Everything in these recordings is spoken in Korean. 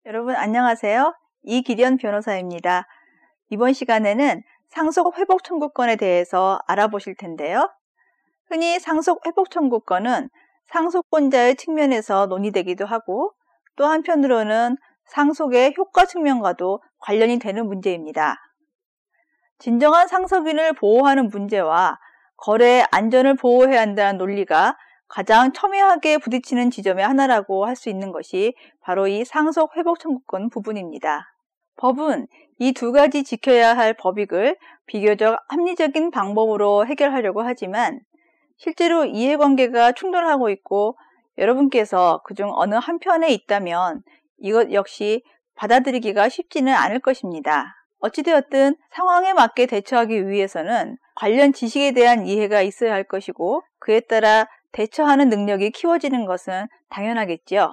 여러분 안녕하세요. 이기련 변호사입니다. 이번 시간에는 상속 회복 청구권에 대해서 알아보실 텐데요. 흔히 상속 회복 청구권은 상속권자의 측면에서 논의되기도 하고 또 한편으로는 상속의 효과 측면과도 관련이 되는 문제입니다. 진정한 상속인을 보호하는 문제와 거래의 안전을 보호해야 한다는 논리가 가장 첨예하게 부딪히는 지점의 하나라고 할 수 있는 것이 바로 이 상속 회복 청구권 부분입니다. 법은 이 두 가지 지켜야 할 법익을 비교적 합리적인 방법으로 해결하려고 하지만 실제로 이해관계가 충돌하고 있고 여러분께서 그중 어느 한편에 있다면 이것 역시 받아들이기가 쉽지는 않을 것입니다. 어찌되었든 상황에 맞게 대처하기 위해서는 관련 지식에 대한 이해가 있어야 할 것이고 그에 따라 대처하는 능력이 키워지는 것은 당연하겠죠.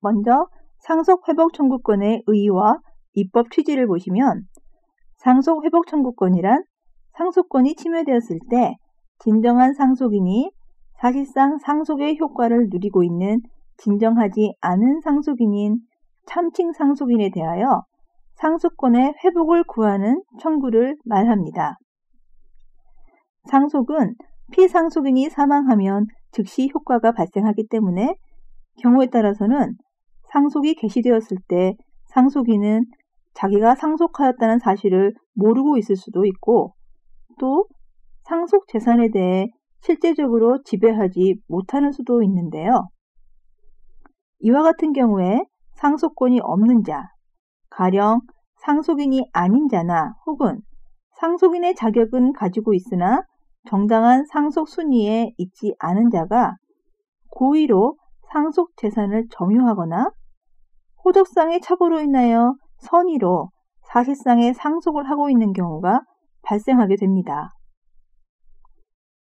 먼저 상속회복 청구권의 의의와 입법 취지를 보시면 상속회복 청구권이란 상속권이 침해되었을 때 진정한 상속인이 사실상 상속의 효과를 누리고 있는 진정하지 않은 상속인인 참칭 상속인에 대하여 상속권의 회복을 구하는 청구를 말합니다. 상속은 피상속인이 사망하면 즉시 효과가 발생하기 때문에 경우에 따라서는 상속이 개시되었을 때 상속인은 자기가 상속하였다는 사실을 모르고 있을 수도 있고 또 상속 재산에 대해 실제적으로 지배하지 못하는 수도 있는데요. 이와 같은 경우에 상속권이 없는 자, 가령 상속인이 아닌 자나 혹은 상속인의 자격은 가지고 있으나 정당한 상속 순위에 있지 않은 자가 고의로 상속 재산을 점유하거나 호적상의 착오로 인하여 선의로 사실상의 상속을 하고 있는 경우가 발생하게 됩니다.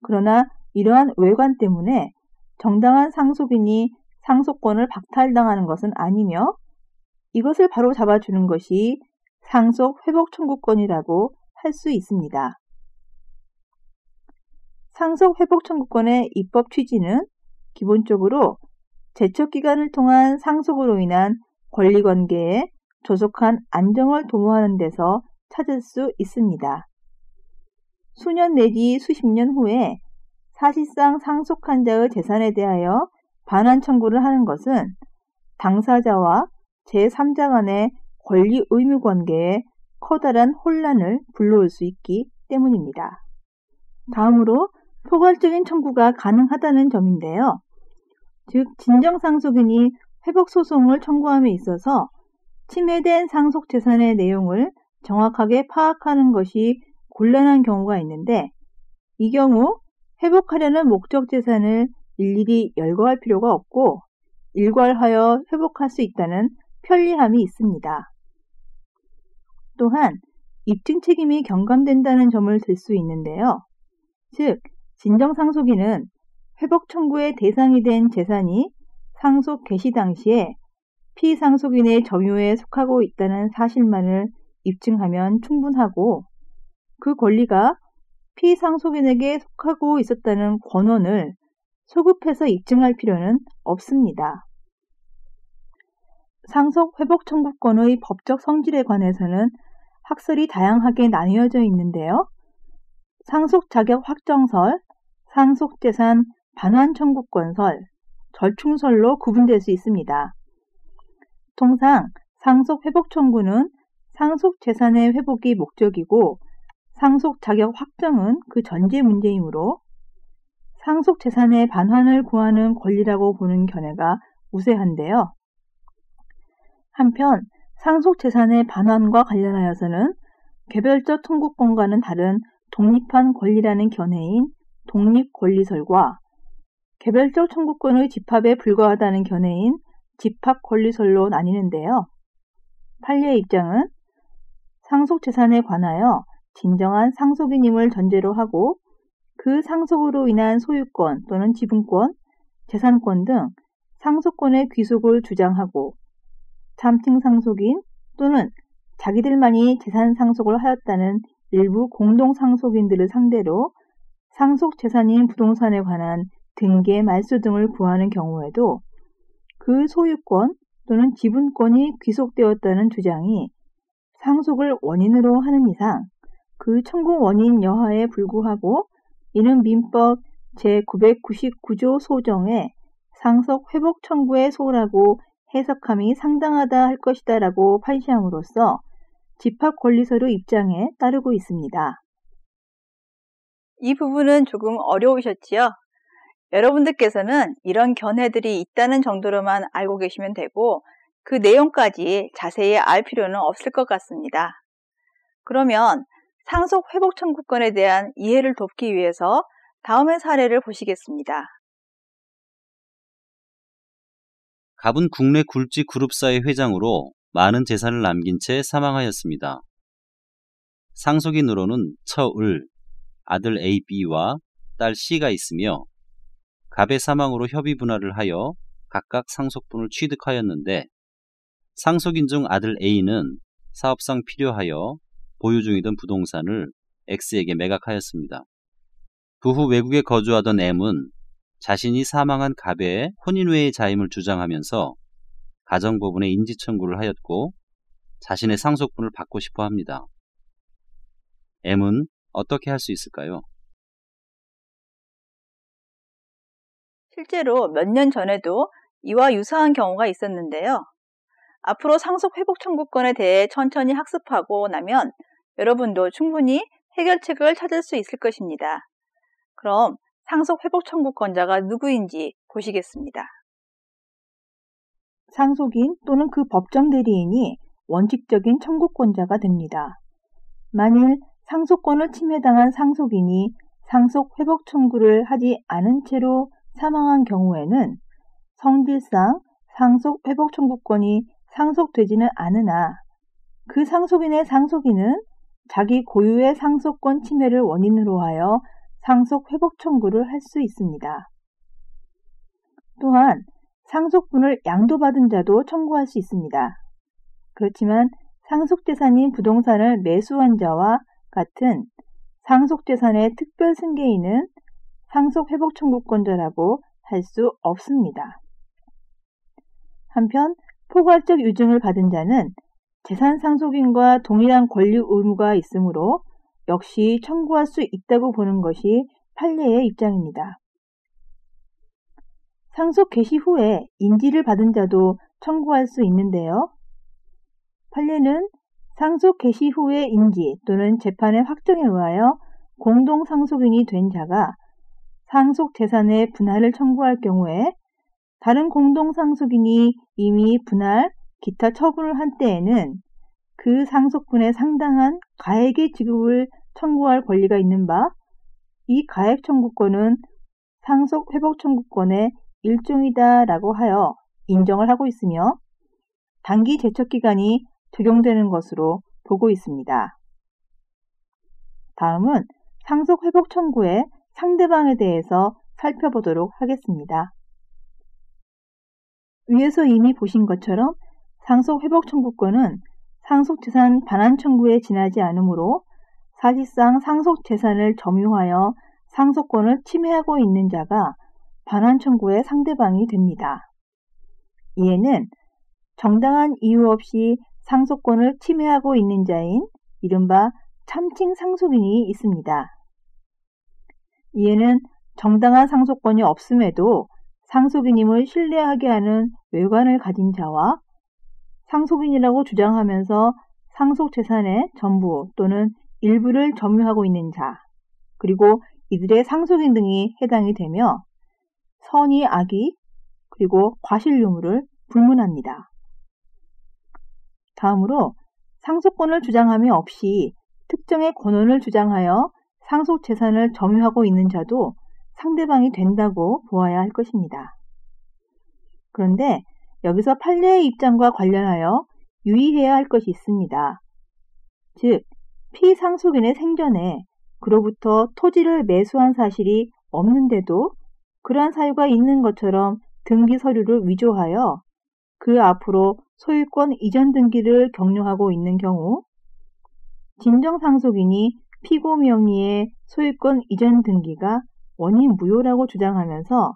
그러나 이러한 외관 때문에 정당한 상속인이 상속권을 박탈당하는 것은 아니며 이것을 바로 잡아주는 것이 상속 회복 청구권이라고 할 수 있습니다. 상속 회복 청구권의 입법 취지는 기본적으로 제척기간을 통한 상속으로 인한 권리관계에 조속한 안정을 도모하는 데서 찾을 수 있습니다. 수년 내지 수십 년 후에 사실상 상속한 자의 재산에 대하여 반환 청구를 하는 것은 당사자와 제3자 간의 권리 의무 관계에 커다란 혼란을 불러올 수 있기 때문입니다. 다음으로 포괄적인 청구가 가능하다는 점인데요. 즉 진정상속인이 회복소송을 청구함에 있어서 침해된 상속재산의 내용을 정확하게 파악하는 것이 곤란한 경우가 있는데 이 경우 회복하려는 목적 재산을 일일이 열거할 필요가 없고 일괄하여 회복할 수 있다는 편리함이 있습니다. 또한 입증 책임이 경감된다는 점을 들 수 있는데요. 즉 진정상속인은 회복 청구의 대상이 된 재산이 상속 개시 당시에 피상속인의 점유에 속하고 있다는 사실만을 입증하면 충분하고 그 권리가 피상속인에게 속하고 있었다는 권한을 소급해서 입증할 필요는 없습니다. 상속 회복 청구권의 법적 성질에 관해서는 학설이 다양하게 나뉘어져 있는데요. 상속 자격 확정설, 상속재산 반환 청구권설, 절충설로 구분될 수 있습니다. 통상 상속 회복 청구는 상속 재산의 회복이 목적이고 상속 자격 확정은 그 전제 문제이므로 상속 재산의 반환을 구하는 권리라고 보는 견해가 우세한데요. 한편 상속 재산의 반환과 관련하여서는 개별적 청구권과는 다른 독립한 권리라는 견해인 독립권리설과 개별적 청구권의 집합에 불과하다는 견해인 집합권리설로 나뉘는데요. 판례의 입장은 상속재산에 관하여 진정한 상속인임을 전제로 하고 그 상속으로 인한 소유권 또는 지분권, 재산권 등 상속권의 귀속을 주장하고 참칭 상속인 또는 자기들만이 재산 상속을 하였다는 일부 공동 상속인들을 상대로 상속 재산인 부동산에 관한 등기, 말소 등을 구하는 경우에도 그 그 소유권 또는 지분권이 귀속되었다는 주장이 상속을 원인으로 하는 이상 그 청구 원인 여하에 불구하고 이는 민법 제999조 소정의 상속 회복 청구의 소라고 해석함이 상당하다 할 것이다 라고 판시함으로써 집합권리서류 입장에 따르고 있습니다. 이 부분은 조금 어려우셨지요? 여러분들께서는 이런 견해들이 있다는 정도로만 알고 계시면 되고 그 내용까지 자세히 알 필요는 없을 것 같습니다. 그러면 상속 회복 청구권에 대한 이해를 돕기 위해서 다음의 사례를 보시겠습니다. 갑은 국내 굴지 그룹사의 회장으로 많은 재산을 남긴 채 사망하였습니다. 상속인으로는 처을, 아들 A, B와 딸 C가 있으며 갑의 사망으로 협의 분할을 하여 각각 상속분을 취득하였는데 상속인 중 아들 A는 사업상 필요하여 보유 중이던 부동산을 X에게 매각하였습니다. 그 후 외국에 거주하던 M은 자신이 사망한 갑의 혼인외의 자임을 주장하면서 가정법원에 인지청구를 하였고 자신의 상속분을 받고 싶어 합니다. M은 어떻게 할 수 있을까요? 실제로 몇 년 전에도 이와 유사한 경우가 있었는데요. 앞으로 상속 회복 청구권에 대해 천천히 학습하고 나면 여러분도 충분히 해결책을 찾을 수 있을 것입니다. 그럼 상속 회복 청구권자가 누구인지 보시겠습니다. 상속인 또는 그 법정 대리인이 원칙적인 청구권자가 됩니다. 만일 상속권을 침해당한 상속인이 상속 회복 청구를 하지 않은 채로 사망한 경우에는 성질상 상속 회복 청구권이 상속되지는 않으나 그 상속인의 상속인은 자기 고유의 상속권 침해를 원인으로 하여 상속 회복 청구를 할 수 있습니다. 또한 상속분을 양도받은 자도 청구할 수 있습니다. 그렇지만 상속재산인 부동산을 매수한 자와 같은 상속재산의 특별 승계인은 상속회복 청구권자라고 할 수 없습니다. 한편 포괄적 유증을 받은 자는 재산 상속인과 동일한 권리 의무가 있으므로 역시 청구할 수 있다고 보는 것이 판례의 입장입니다. 상속 개시 후에 인지를 받은 자도 청구할 수 있는데요. 판례는 상속 개시 후의 인지 또는 재판의 확정에 의하여 공동 상속인이 된 자가 상속 재산의 분할을 청구할 경우에 다른 공동 상속인이 이미 분할, 기타 처분을 한 때에는 그 상속분에 상당한 가액의 지급을 청구할 권리가 있는 바, 이 가액 청구권은 상속 회복 청구권의 일종이다라고 하여 인정을 하고 있으며 단기 제척 기간이 적용되는 것으로 보고 있습니다. 다음은 상속 회복 청구의 상대방에 대해서 살펴보도록 하겠습니다. 위에서 이미 보신 것처럼 상속 회복 청구권은 상속재산 반환 청구에 지나지 않으므로 사실상 상속재산을 점유하여 상속권을 침해하고 있는 자가 반환 청구의 상대방이 됩니다. 이에는 정당한 이유 없이 상속권을 침해하고 있는 자인 이른바 참칭 상속인이 있습니다. 이에는 정당한 상속권이 없음에도 상속인임을 신뢰하게 하는 외관을 가진 자와 상속인이라고 주장하면서 상속재산의 전부 또는 일부를 점유하고 있는 자, 그리고 이들의 상속인 등이 해당이 되며 선의 악의, 그리고 과실 유무를 불문합니다. 다음으로 상속권을 주장함이 없이 특정의 권한을 주장하여 상속재산을 점유하고 있는 자도 상대방이 된다고 보아야 할 것입니다. 그런데 여기서 판례의 입장과 관련하여 유의해야 할 것이 있습니다. 즉, 피상속인의 생전에 그로부터 토지를 매수한 사실이 없는데도 그러한 사유가 있는 것처럼 등기 서류를 위조하여 그 앞으로 소유권 이전 등기를 격려하고 있는 경우 진정 상속인이 피고 명의의 소유권 이전 등기가 원인 무효라고 주장하면서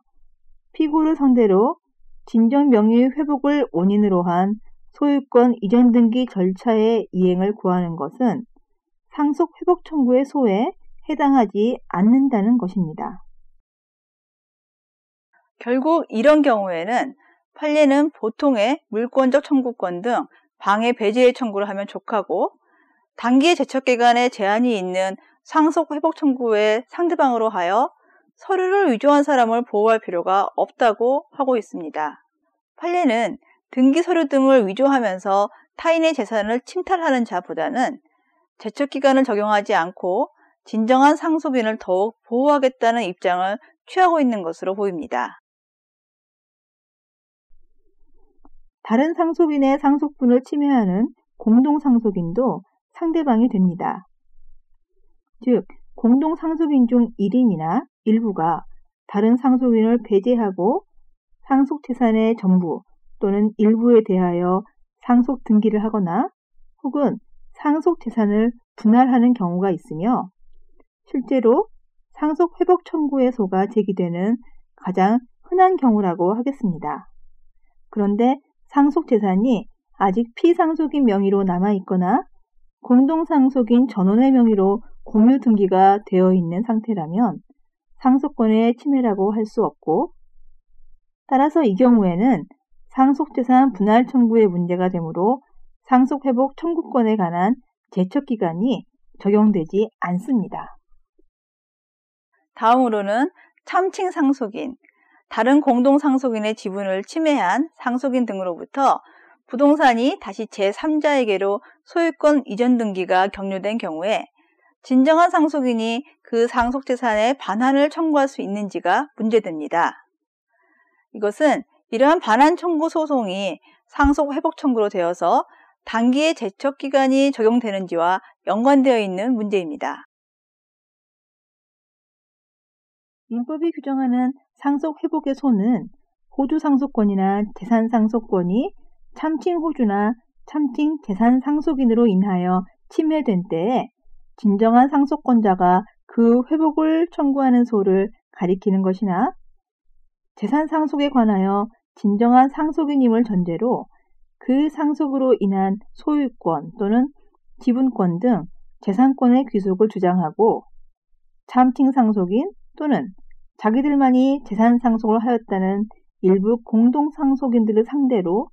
피고를 상대로 진정 명의 회복을 원인으로 한 소유권 이전 등기 절차의 이행을 구하는 것은 상속 회복 청구의 소에 해당하지 않는다는 것입니다. 결국 이런 경우에는 판례는 보통의 물권적 청구권 등 방해 배제의 청구를 하면 족하고 단기의 제척기간에 제한이 있는 상속 회복 청구의 상대방으로 하여 서류를 위조한 사람을 보호할 필요가 없다고 하고 있습니다. 판례는 등기 서류 등을 위조하면서 타인의 재산을 침탈하는 자보다는 제척기간을 적용하지 않고 진정한 상속인을 더욱 보호하겠다는 입장을 취하고 있는 것으로 보입니다. 다른 상속인의 상속분을 침해하는 공동상속인도 상대방이 됩니다. 즉, 공동상속인 중 1인이나 일부가 다른 상속인을 배제하고 상속재산의 전부 또는 일부에 대하여 상속 등기를 하거나 혹은 상속재산을 분할하는 경우가 있으며 실제로 상속회복 청구의 소가 제기되는 가장 흔한 경우라고 하겠습니다. 그런데 상속재산이 아직 피상속인 명의로 남아있거나 공동상속인 전원의 명의로 공유 등기가 되어 있는 상태라면 상속권의 침해라고 할 수 없고 따라서 이 경우에는 상속재산 분할 청구의 문제가 되므로 상속회복 청구권에 관한 제척기간이 적용되지 않습니다. 다음으로는 참칭 상속인, 다른 공동상속인의 지분을 침해한 상속인 등으로부터 부동산이 다시 제3자에게로 소유권 이전 등기가 격려된 경우에 진정한 상속인이 그 상속재산의 반환을 청구할 수 있는지가 문제됩니다. 이것은 이러한 반환 청구 소송이 상속회복 청구로 되어서 단기의 제척기간이 적용되는지와 연관되어 있는 문제입니다. 민법이 규정하는 상속회복의 소는 호주상속권이나 재산상속권이 참칭호주나 참칭 재산상속인으로 인하여 침해된 때에 진정한 상속권자가 그 회복을 청구하는 소를 가리키는 것이나 재산상속에 관하여 진정한 상속인임을 전제로 그 상속으로 인한 소유권 또는 지분권 등 재산권의 귀속을 주장하고 참칭상속인 또는 자기들만이 재산상속을 하였다는 일부 공동상속인들을 상대로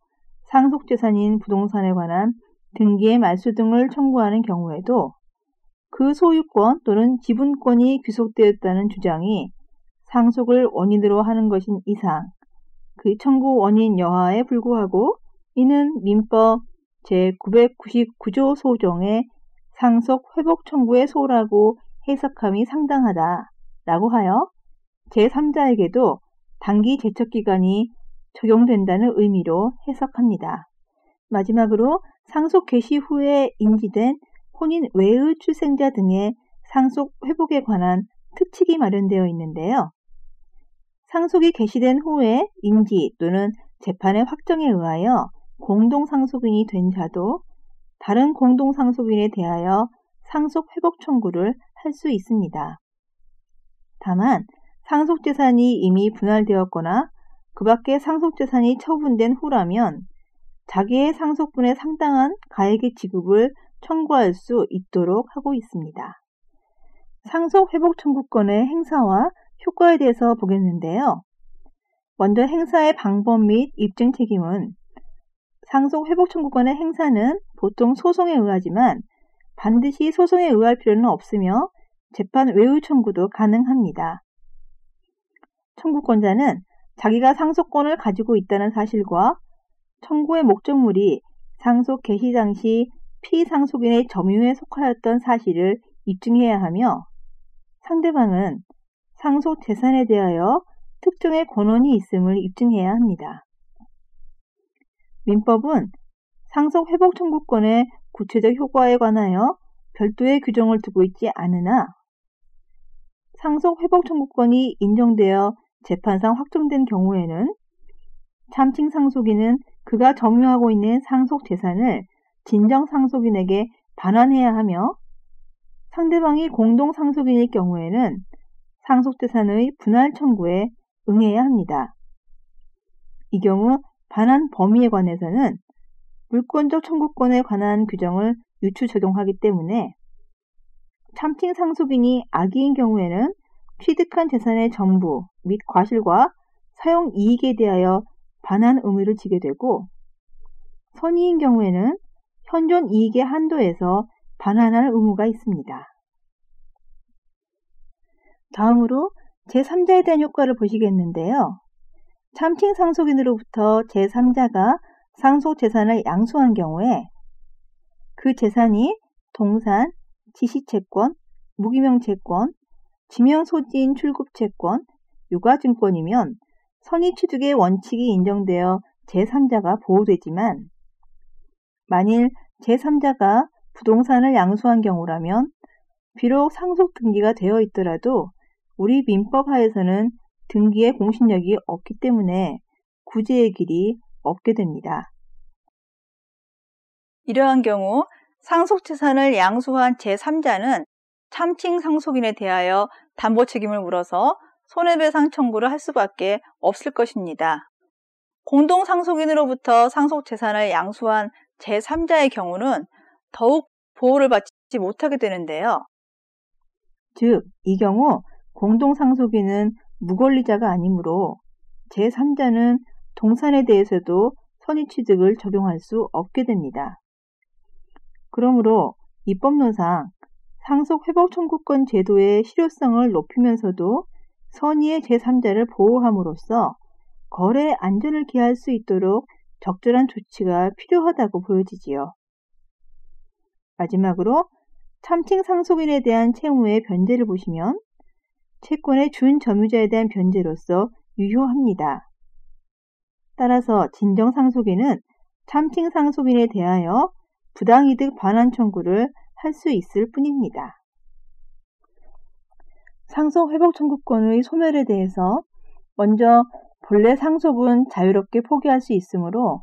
상속재산인 부동산에 관한 등기의 말소 등을 청구하는 경우에도 그 소유권 또는 지분권이 귀속되었다는 주장이 상속을 원인으로 하는 것인 이상 그 청구 원인 여하에 불구하고 이는 민법 제999조 소정의 상속 회복 청구의 소라고 해석함이 상당하다라고 하여 제3자에게도 단기 제척기간이 적용된다는 의미로 해석합니다. 마지막으로 상속 개시 후에 인지된 혼인 외의 출생자 등의 상속 회복에 관한 특칙이 마련되어 있는데요. 상속이 개시된 후에 인지 또는 재판의 확정에 의하여 공동상속인이 된 자도 다른 공동상속인에 대하여 상속 회복 청구를 할 수 있습니다. 다만 상속재산이 이미 분할되었거나 그 밖에 상속재산이 처분된 후라면 자기의 상속분에 상당한 가액의 지급을 청구할 수 있도록 하고 있습니다. 상속회복 청구권의 행사와 효과에 대해서 보겠는데요. 먼저 행사의 방법 및 입증 책임은 상속회복 청구권의 행사는 보통 소송에 의하지만 반드시 소송에 의할 필요는 없으며 재판 외의 청구도 가능합니다. 청구권자는 자기가 상속권을 가지고 있다는 사실과 청구의 목적물이 상속 개시 당시 피상속인의 점유에 속하였던 사실을 입증해야 하며 상대방은 상속 재산에 대하여 특정의 권한이 있음을 입증해야 합니다. 민법은 상속 회복 청구권의 구체적 효과에 관하여 별도의 규정을 두고 있지 않으나 상속 회복 청구권이 인정되어 재판상 확정된 경우에는 참칭 상속인은 그가 점유하고 있는 상속 재산을 진정 상속인에게 반환해야 하며 상대방이 공동 상속인일 경우에는 상속 재산의 분할 청구에 응해야 합니다. 이 경우 반환 범위에 관해서는 물권적 청구권에 관한 규정을 유추 적용하기 때문에 참칭 상속인이 악의인 경우에는 취득한 재산의 전부 및 과실과 사용 이익에 대하여 반환 의무를 지게 되고, 선의인 경우에는 현존 이익의 한도에서 반환할 의무가 있습니다. 다음으로 제3자에 대한 효과를 보시겠는데요. 참칭 상속인으로부터 제3자가 상속 재산을 양수한 경우에 그 재산이 동산, 지시채권, 무기명채권, 지명소지인 출급채권, 유가증권이면 선의취득의 원칙이 인정되어 제3자가 보호되지만, 만일 제3자가 부동산을 양수한 경우라면 비록 상속 등기가 되어 있더라도 우리 민법 하에서는 등기의 공신력이 없기 때문에 구제의 길이 없게 됩니다. 이러한 경우 상속재산을 양수한 제3자는 참칭 상속인에 대하여 담보 책임을 물어서 손해배상 청구를 할 수밖에 없을 것입니다. 공동상속인으로부터 상속재산을 양수한 제3자의 경우는 더욱 보호를 받지 못하게 되는데요. 즉, 이 경우 공동상속인은 무권리자가 아니므로 제3자는 동산에 대해서도 선의취득을 적용할 수 없게 됩니다. 그러므로 입법론상 상속회복청구권 제도의 실효성을 높이면서도 선의의 제3자를 보호함으로써 거래 안전을 기할 수 있도록 적절한 조치가 필요하다고 보여지지요. 마지막으로 참칭 상속인에 대한 채무의 변제를 보시면 채권의 준점유자에 대한 변제로서 유효합니다. 따라서 진정상속인은 참칭 상속인에 대하여 부당이득 반환 청구를 할 수 있을 뿐입니다. 상속회복 청구권의 소멸에 대해서 먼저 본래 상속은 자유롭게 포기할 수 있으므로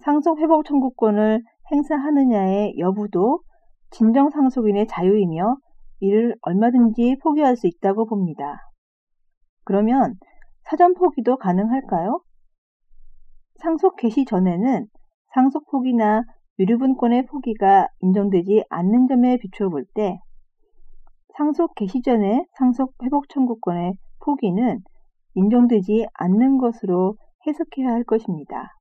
상속회복 청구권을 행사하느냐의 여부도 진정상속인의 자유이며 이를 얼마든지 포기할 수 있다고 봅니다. 그러면 사전 포기도 가능할까요? 상속 개시 전에는 상속 포기나 유류분권의 포기가 인정되지 않는 점에 비추어 볼 때 상속 개시 전의 상속 회복 청구권의 포기는 인정되지 않는 것으로 해석해야 할 것입니다.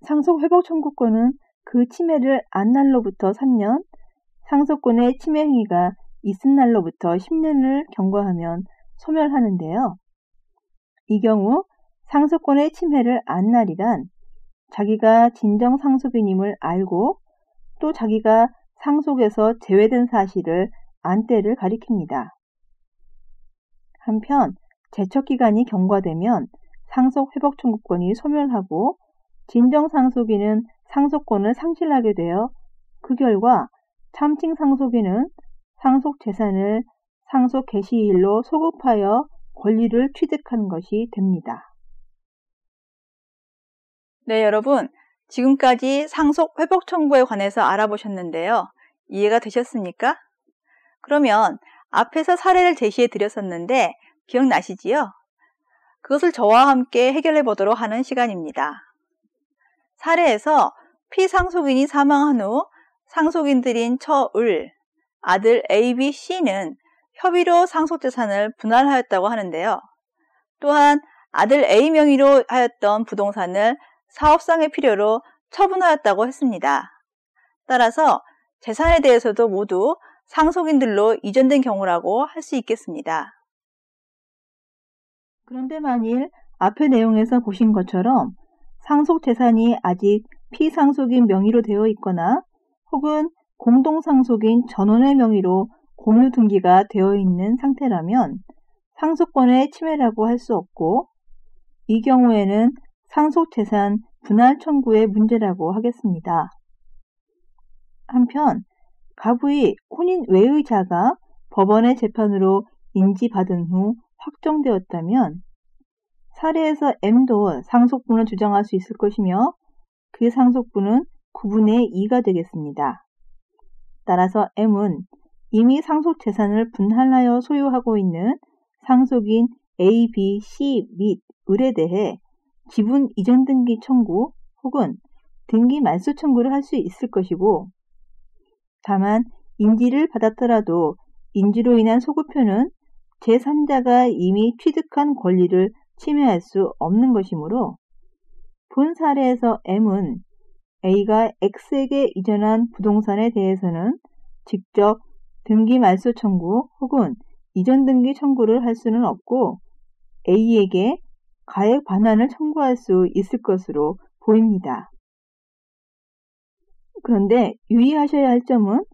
상속 회복 청구권은 그 침해를 안 날로부터 3년, 상속권의 침해 행위가 있은 날로부터 10년을 경과하면 소멸하는데요. 이 경우 상속권의 침해를 안 날이란 자기가 진정 상속인임을 알고 또 자기가 상속에서 제외된 사실을 안 때를 가리킵니다. 한편 제척기간이 경과되면 상속 회복 청구권이 소멸하고 진정 상속인은 상속권을 상실하게 되어 그 결과 참칭 상속인은 상속 재산을 상속 개시일로 소급하여 권리를 취득한 것이 됩니다. 네, 여러분. 지금까지 상속 회복 청구에 관해서 알아보셨는데요. 이해가 되셨습니까? 그러면 앞에서 사례를 제시해 드렸었는데 기억나시지요? 그것을 저와 함께 해결해 보도록 하는 시간입니다. 사례에서 피상속인이 사망한 후 상속인들인 처을, 아들 A, B, C는 협의로 상속재산을 분할하였다고 하는데요. 또한 아들 A 명의로 하였던 부동산을 사업상의 필요로 처분하였다고 했습니다. 따라서 재산에 대해서도 모두 상속인들로 이전된 경우라고 할 수 있겠습니다. 그런데 만일 앞의 내용에서 보신 것처럼 상속재산이 아직 피상속인 명의로 되어 있거나 혹은 공동상속인 전원의 명의로 공유 등기가 되어 있는 상태라면 상속권의 침해라고 할 수 없고 이 경우에는 상속재산 분할 청구의 문제라고 하겠습니다. 한편 가부의 혼인 외의자가 법원의 재판으로 인지받은 후 확정되었다면 사례에서 M도 상속분을 주장할 수 있을 것이며 그 상속분은 9분의 2가 되겠습니다. 따라서 M은 이미 상속재산을 분할하여 소유하고 있는 상속인 A, B, C 및 을에 대해 지분 이전 등기 청구 혹은 등기 말소 청구를 할 수 있을 것이고, 다만 인지를 받았더라도 인지로 인한 소급표는 제3자가 이미 취득한 권리를 침해할 수 없는 것이므로 본 사례에서 M은 A가 X에게 이전한 부동산에 대해서는 직접 등기 말소 청구 혹은 이전 등기 청구를 할 수는 없고 A에게 가액 반환을 청구할 수 있을 것으로 보입니다. 그런데 유의하셔야 할 점은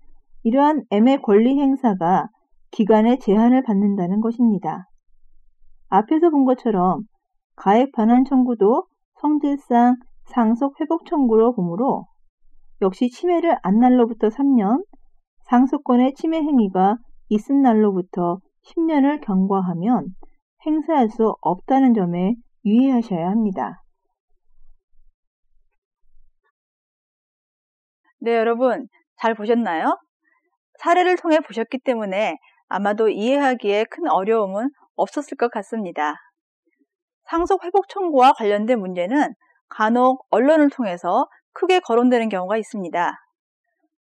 이러한 M의 권리 행사가 기간의 제한을 받는다는 것입니다. 앞에서 본 것처럼 가액 반환 청구도 성질상 상속 회복 청구로 보므로 역시 침해를 안 날로부터 3년, 상속권의 침해 행위가 있은 날로부터 10년을 경과하면 행사할 수 없다는 점에 유의하셔야 합니다. 네, 여러분 잘 보셨나요? 사례를 통해 보셨기 때문에 아마도 이해하기에 큰 어려움은 없었을 것 같습니다. 상속 회복 청구와 관련된 문제는 간혹 언론을 통해서 크게 거론되는 경우가 있습니다.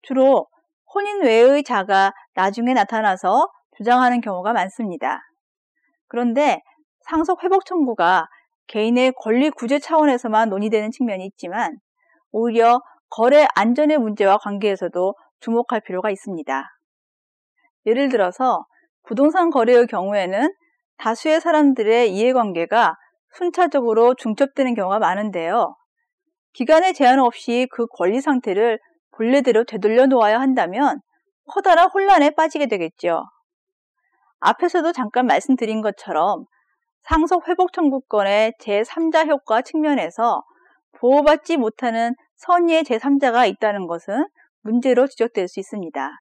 주로 혼인 외의 자가 나중에 나타나서 주장하는 경우가 많습니다. 그런데 상속 회복 청구가 개인의 권리 구제 차원에서만 논의되는 측면이 있지만 오히려 거래 안전의 문제와 관계에서도 주목할 필요가 있습니다. 예를 들어서 부동산 거래의 경우에는 다수의 사람들의 이해관계가 순차적으로 중첩되는 경우가 많은데요. 기간의 제한 없이 그 권리 상태를 본래대로 되돌려 놓아야 한다면 커다란 혼란에 빠지게 되겠죠. 앞에서도 잠깐 말씀드린 것처럼 상속 회복 청구권의 제3자 효과 측면에서 보호받지 못하는 선의의 제3자가 있다는 것은 문제로 지적될 수 있습니다.